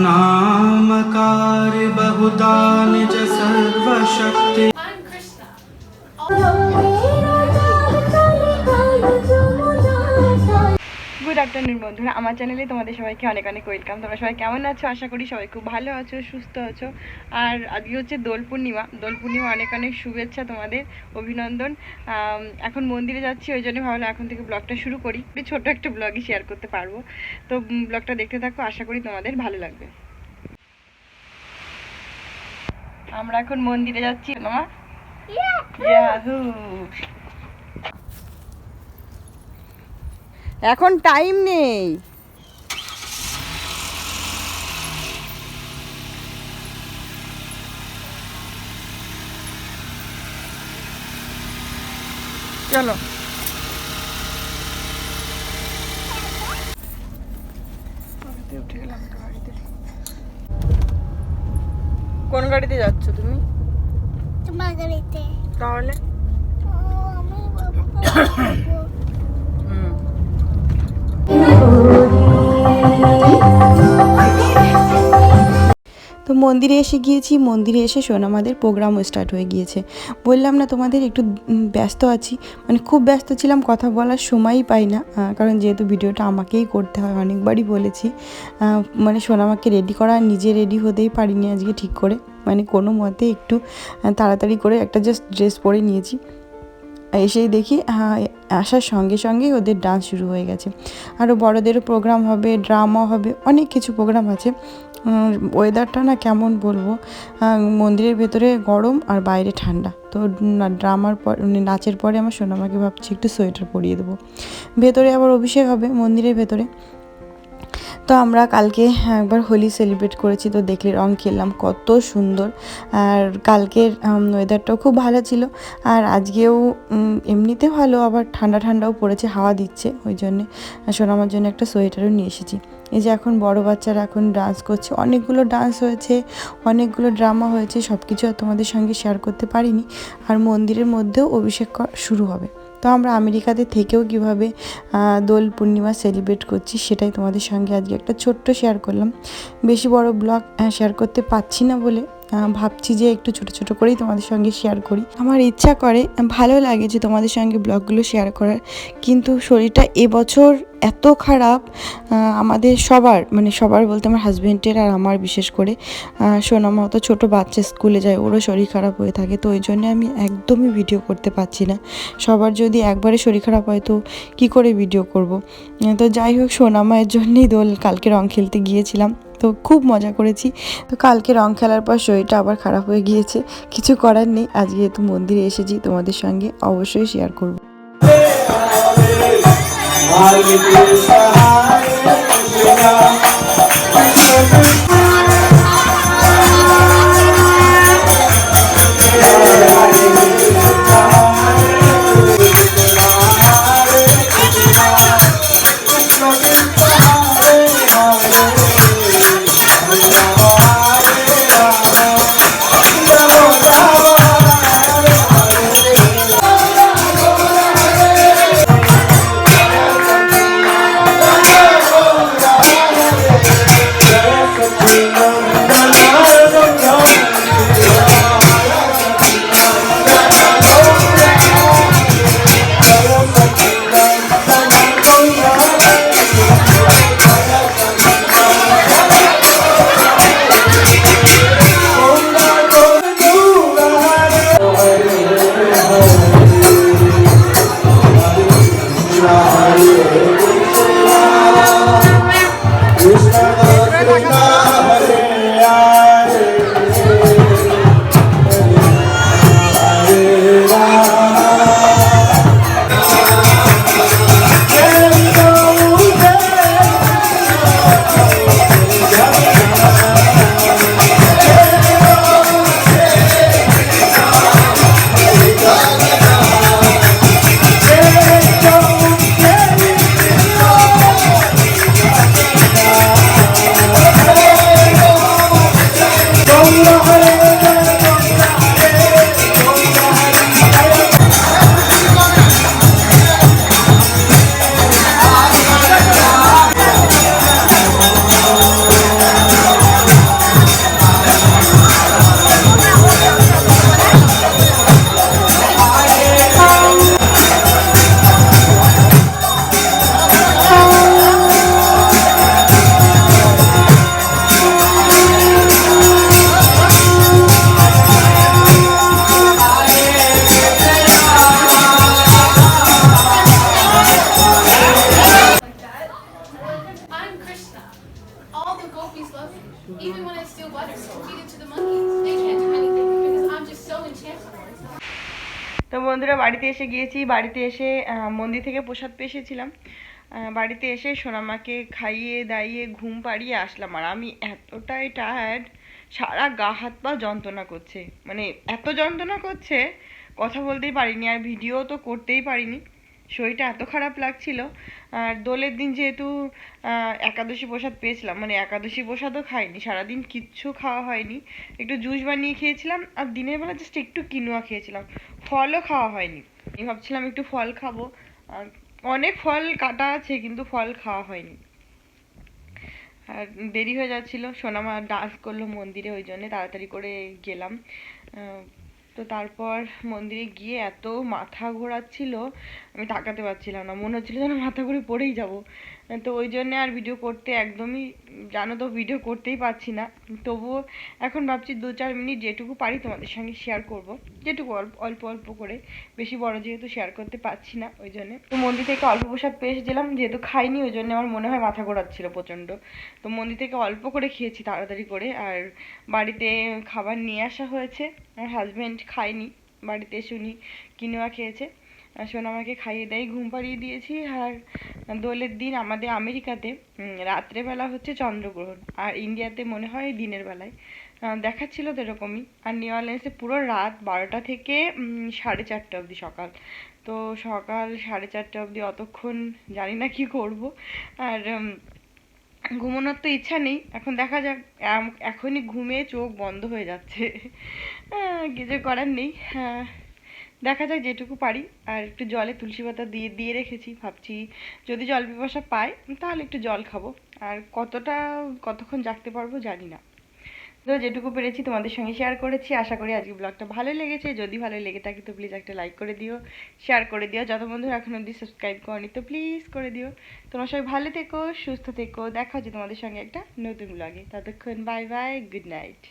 नामकार बहुदान च सर्वशक्ति। Good afternoon बंधुरा আমার চ্যানেলে তোমাদের সবাইকে অনেক অনেক ওয়েলকাম। তোমরা সবাই কেমন আছো? আশা করি সবাই খুব ভালো আছো, সুস্থ আছো। আর আজকে হচ্ছে দোল পূর্ণিমা। অনেক অনেক শুভেচ্ছা তোমাদের, অভিনন্দন। এখন মন্দিরে যাচ্ছি, ওই জন্য ভাবলাম এখন থেকে ব্লগটা শুরু করি। ছোট একটা ব্লগই শেয়ার করতে পারবো, তো ব্লগটা দেখতে থাকো, আশা করি তোমাদের ভালো লাগবে। আমরা এখন মন্দিরে যাচ্ছি। মামা ইয়াহু, এখন টাইম নেই। চলো উঠে গেলাম গাড়িতে। কোন গাড়িতে যাচ্ছ তুমি? তোমার গাড়িতে। তাহলে তো মন্দিরে এসে গিয়েছি। মন্দিরে এসে সোনামাদের প্রোগ্রামও স্টার্ট হয়ে গিয়েছে। বললাম না তোমাদের একটু ব্যস্ত আছি, মানে খুব ব্যস্ত ছিলাম, কথা বলার সময়ই পাই না, কারণ যেহেতু ভিডিওটা আমাকেই করতে হয়। অনেকবারই বলেছি, মানে সোনামাকে রেডি করা, নিজে রেডি হতেই পারিনি আজকে ঠিক করে, মানে কোনো মতে একটু তাড়াতাড়ি করে একটা জাস্ট ড্রেস পরে নিয়েছি। এসেই দেখি আসার সঙ্গে সঙ্গেই ওদের ডান্স শুরু হয়ে গেছে। আরও বড়দেরও প্রোগ্রাম হবে, ড্রামা হবে, অনেক কিছু প্রোগ্রাম আছে। ওয়েদারটা না কেমন বলবো, মন্দিরের ভেতরে গরম আর বাইরে ঠান্ডা। তো ড্রামার পর নাচের পরে আমার সোনামাকে ভাবছি একটু সোয়েটার পরিয়ে দেবো। ভেতরে আবার অভিষেক হবে মন্দিরের ভেতরে। তো আমরা কালকে একবার হোলি সেলিব্রেট করেছি, তো দেখলে রং খেললাম, কত সুন্দর। আর কালকের ওয়েদারটাও খুব ভালো ছিল, আর আজকেও এমনিতে ভালো, আবার ঠান্ডা ঠান্ডাও পড়েছে, হাওয়া দিচ্ছে, ওই জন্যে সোনামার জন্য একটা সোয়েটারও নিয়ে এসেছি। এই যে এখন বড় বাচ্চারা এখন ডান্স করছে, অনেকগুলো ডান্স হয়েছে, অনেকগুলো ড্রামা হয়েছে, সব কিছু আর তোমাদের সঙ্গে শেয়ার করতে পারিনি। আর মন্দিরের মধ্যেও অভিষেক শুরু হবে। তো আমরা আমেরিকাতে থেকেও কীভাবে দোল পূর্ণিমা সেলিব্রেট করছি সেটাই তোমাদের সঙ্গে আজকে একটা ছোট্ট শেয়ার করলাম। বেশি বড় ব্লগ শেয়ার করতে পারছি না বলে ভাবছি যে একটু ছোট ছোট করেই তোমাদের সঙ্গে শেয়ার করি। আমার ইচ্ছা করে, ভালো লাগে যে তোমাদের সঙ্গে ব্লগগুলো শেয়ার করার, কিন্তু শরীরটা এবছর এত খারাপ আমাদের সবার, মানে সবার বলতে আমার হাজব্যান্ডের আর আমার বিশেষ করে। সোনামা তো ছোটো বাচ্চা, স্কুলে যায়, ওরও শরীর খারাপ হয়ে থাকে, তো ওই জন্য আমি একদমই ভিডিও করতে পারছি না। সবার যদি একবারে শরীর খারাপ হয় তো কী করে ভিডিও করব। তো যাই হোক, সোনামায়ের জন্যই দোল কালকে রং খেলতে গিয়েছিলাম, তো খুব মজা করেছি। তো কালকে রং খেলার পর শরীরটা আবার খারাপ হয়ে গিয়েছে, কিছু করার নেই। আজ যেহেতু মন্দিরে এসেছি, তোমাদের সঙ্গে অবশ্যই শেয়ার করব। puppies love it. Even when it's still butter, feed it to the monkeys. They can't do anything because I'm just so enchanted. তো বন্ধুরা বাড়িতে এসে গিয়েছি। বাড়িতে এসে মন্দির থেকে প্রসাদ পেয়ে এসেছিলাম। বাড়িতে এসে সোনামাকে খাইয়ে দাইয়ে ঘুম পাড়িয়ে আসলাম। আর আমি এতটাই টায়ার্ড, সারা গা হাত পা যন্ত্রণা করছে, মানে এত যন্ত্রণা করছে কথা বলতেই পারিনি, আর ভিডিও তো করতেই পারিনি। শরীরটা এত খারাপ লাগছিল। আর দোলের দিন যেহেতু একাদশী প্রসাদ পেয়েছিলাম, মানে একাদশী প্রসাদও খাইনি, সারাদিন কিচ্ছু খাওয়া হয়নি। একটু জুস বানিয়ে খেয়েছিলাম, আর দিনের বেলা জাস্ট একটু কিনোয়া খেয়েছিলাম, ফলও খাওয়া হয়নি। আমি ভাবছিলাম একটু ফল খাবো, অনেক ফল কাটা আছে কিন্তু ফল খাওয়া হয়নি। আর দেরি হয়ে যাচ্ছিল, সোনামা ডান্স করলো মন্দিরে, ওই জন্য তাড়াতাড়ি করে গেলাম। তো তারপর মন্দিরে গিয়ে এত মাথা ঘোরাচ্ছিল, আমি তাকাতে পারছিলাম না, মনে হচ্ছিল যেন মাথা ঘুরে পড়েই যাব। তো ওই জন্য আর ভিডিও করতে একদমই, জানো তো, ভিডিও করতেই পারছি না। তবুও এখন ভাবছি 2-4 মিনিট যেটুকু পারি তোমাদের সঙ্গে শেয়ার করব, যেটুকু অল্প অল্প করে, বেশি বড় যেহেতু শেয়ার করতে পারছি না ওই জন্য। তো মন্দির থেকে অল্প প্রসাদ পেয়ে এসেছিলাম, যেহেতু খাইনি ওই জন্য আমার মনে হয় মাথা ঘোরাচ্ছিল প্রচণ্ড। তো মন্দির থেকে অল্প করে খেয়েছি তাড়াতাড়ি করে। আর বাড়িতে খাবার নিয়ে আসা হয়েছে, আমার হাজব্যান্ড খায়নি, বাড়িতে এসে উনি কিনোয়া খেয়েছে। সোনামাকে খাইয়ে দেয়, ঘুম পাড়িয়ে দিয়েছি। আর দোলের দিন আমাদের আমেরিকাতে রাত্রেবেলা হচ্ছে চন্দ্রগ্রহণ, আর ইন্ডিয়াতে মনে হয় দিনের বেলায় দেখাচ্ছিল তো এরকমই। আর নিউ অরলিন্সে পুরো রাত 12টা থেকে 4:30 অবধি সকাল। তো সকাল 4:30 অবধি অতক্ষণ জানি না কি করব। আর ঘুমানোর তো ইচ্ছা নেই, এখন দেখা যাক। এখনই ঘুমিয়ে চোখ বন্ধ হয়ে যাচ্ছে, কিছু করার নেই। দেখা যাক যেটুকু পারি। আর একটু জলে তুলসী পাতা দিয়ে দিয়ে রেখেছি, ভাবছি যদি জল পিপাসা পাই তাহলে একটু জল খাবো। আর কতক্ষণ জাগতে পারবো জানি না। তো যেটুকু পেরেছি তোমাদের সঙ্গে শেয়ার করেছি। আশা করি আজকে ব্লগটা ভালো লেগেছে। যদি ভালো লেগে থাকে তো প্লিজ একটা লাইক করে দিও, শেয়ার করে দিও। যত বন্ধুরা এখন অবধি সাবস্ক্রাইব করনি তো প্লিজ করে দিও। তোমরা সবাই ভালো থেকো, সুস্থ থেকো। দেখা হচ্ছে তোমাদের সঙ্গে একটা নতুন ব্লগে। ততক্ষণ বাই বাই, গুড নাইট।